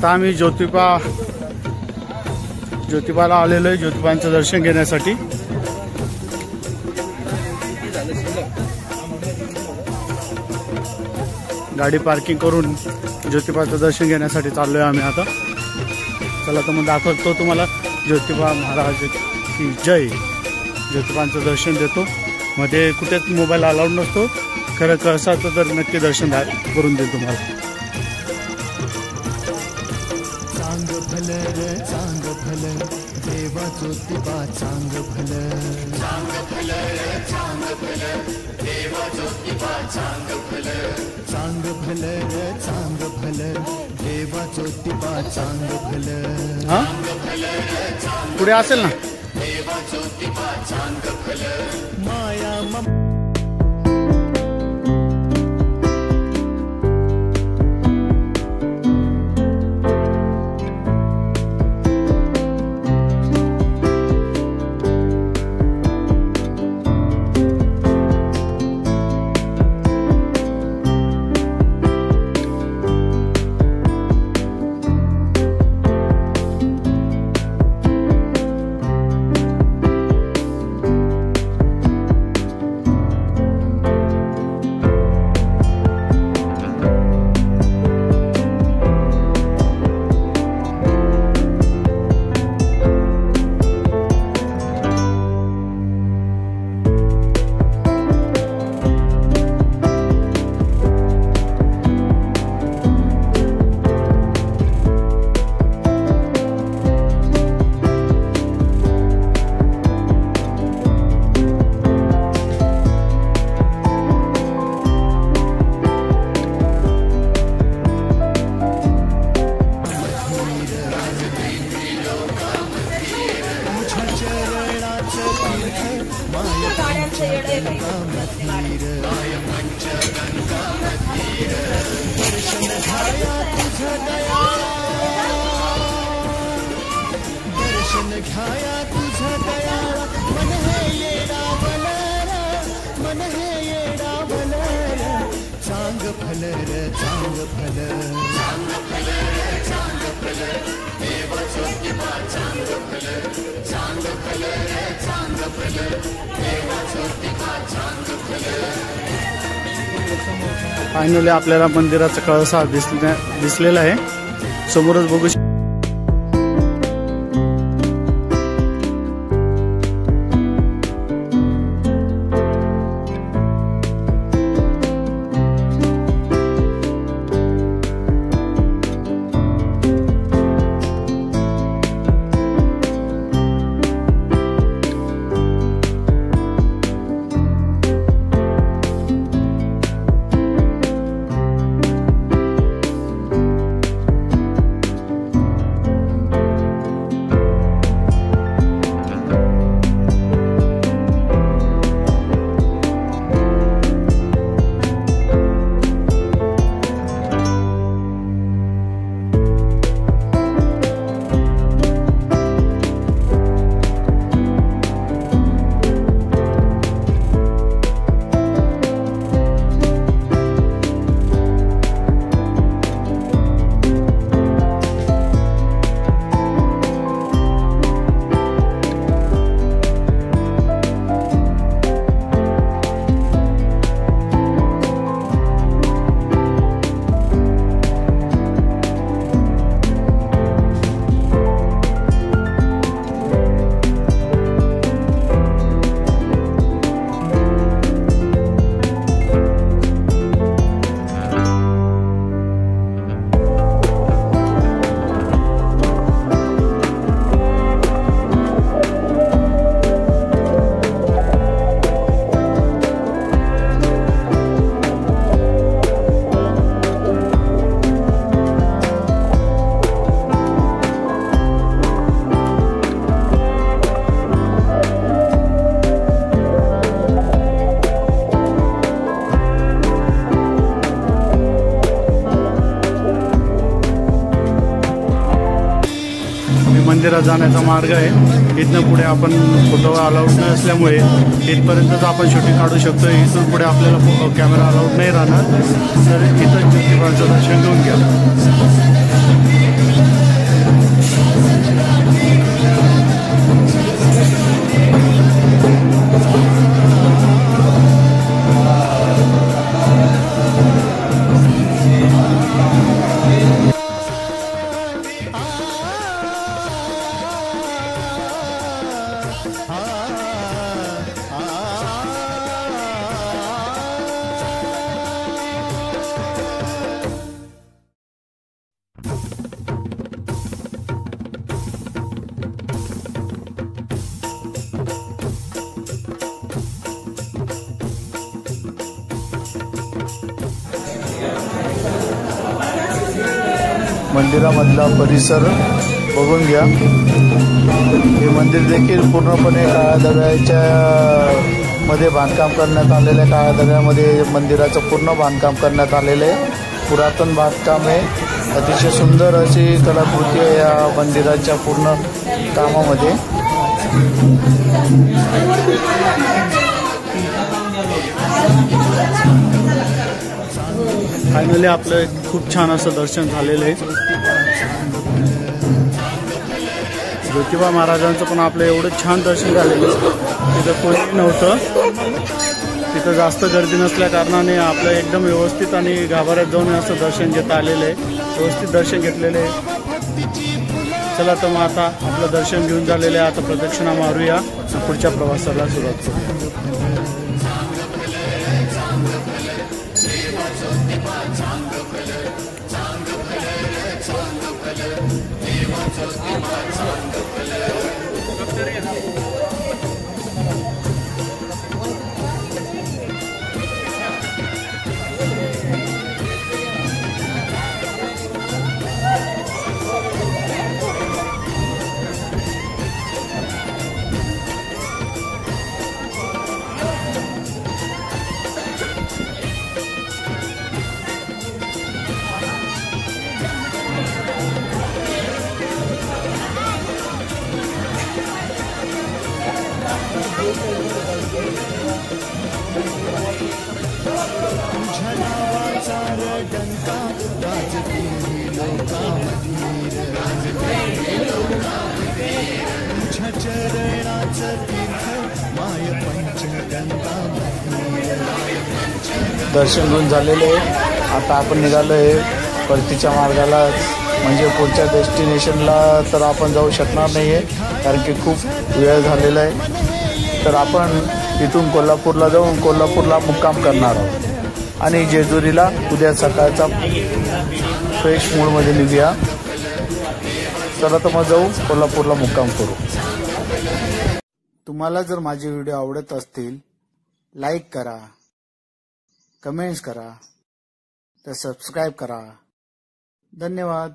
आता आम्ही ज्योतिबाला आलेलो आहे ज्योतिबांचं दर्शन घेण्यासाठी। गाडी पार्किंग करून ज्योतिबाचं दर्शन घेण्यासाठी चाललोय आम्ही आता। चला तर मग दाखवतो तुम्हाला ज्योतिबा महाराज की जय। ज्योतिबांचं दर्शन देतो, मध्ये कुठेच मोबाईल अलाउड नसतो, खरं कसं तर नक्की दर्शन करून देतो तुम्हाला। चांग भलं चांग भलं देवा ज्योतिबा चांग भलं, चांग भलं चांग भलं देवा ज्योतिबा चांग भलं, चांग भलं चांग भलं देवा ज्योतिबा चांग भलं। हा पुढे असेल ना देवा ज्योतिबा चांग भलं माया दर्शन घ्याया तुझं दयाळा मन हे येडा बलर, मन हे येडा बलर। चांग भलर चांग भलर, चांग भलर चांग भलर देवा ज्योतिबा चांग भलर, चांग भलर चांग भलर देवा ज्योतिबा चांग भलर। फायनली आपल्याला मंदिराचा कळसा दिसलेला आहे, समोरच बघू शकतो। मंदिरात जाण्याचा मार्ग आहे। इथनं पुढे आपण फोटो अलाउड नसल्यामुळे इथपर्यंतच आपण शूटिंग काढू शकतो। इथून पुढे आपल्याला कॅमेरा अलाउड नाही राहणार, तर इथं ज्योतिबाचं दर्शन घेऊन घ्या। मंदिरामधला परिसर बघून घ्या। हे मंदिर देखील पूर्णपणे काळ्या दगडाच्या मध्ये बांधकाम करण्यात आलेले आहे। काळ्या दगडामध्ये मंदिराचं पूर्ण बांधकाम करण्यात आलेलं आहे। पुरातन बांधकाम आहे। अतिशय सुंदर अशी कलाकृती आहे या मंदिराच्या पूर्ण कामामध्ये। फायनली आपलं खूप छान असं दर्शन झालेलं आहे। ज्योतिबा महाराजांचं पण आपलं एवढं छान दर्शन झालेलं आहे। तिथं कोणी नव्हतं, तिथं जास्त गर्दी नसल्या कारणाने आपलं एकदम व्यवस्थित आणि गाभाऱ्यात जाऊन असं दर्शन घेता आलेलं आहे। व्यवस्थित दर्शन घेतलेलं आहे। चला तर मग आता आपलं दर्शन घेऊन झालेलं आहे। आता प्रदक्षिणा मारूया, पुढच्या प्रवासाला सुरुवात करूया। दर्शन घेऊन झालेले आहे। आता आपण निघालो आहे परतीच्या मार्गाला, म्हणजे पुढच्या डेस्टिनेशनला तर आपण जाऊ शकणार नाही आहे कारण की खूप वेळ झालेला आहे। तर आपण इथून कोल्हापूरला जाऊन कोल्हापूरला मुक्काम करणार आहोत आणि जेजुरीला उद्या सकाळचा फ्रेश मूडमध्ये निघूया। चला तर मग जाऊ कोल्हापूरला मुक्काम करू। तुम्हाला जर माझे व्हिडिओ आवडत असतील लाईक करा, कमेंट्स करा, तर सबस्क्राईब करा। धन्यवाद।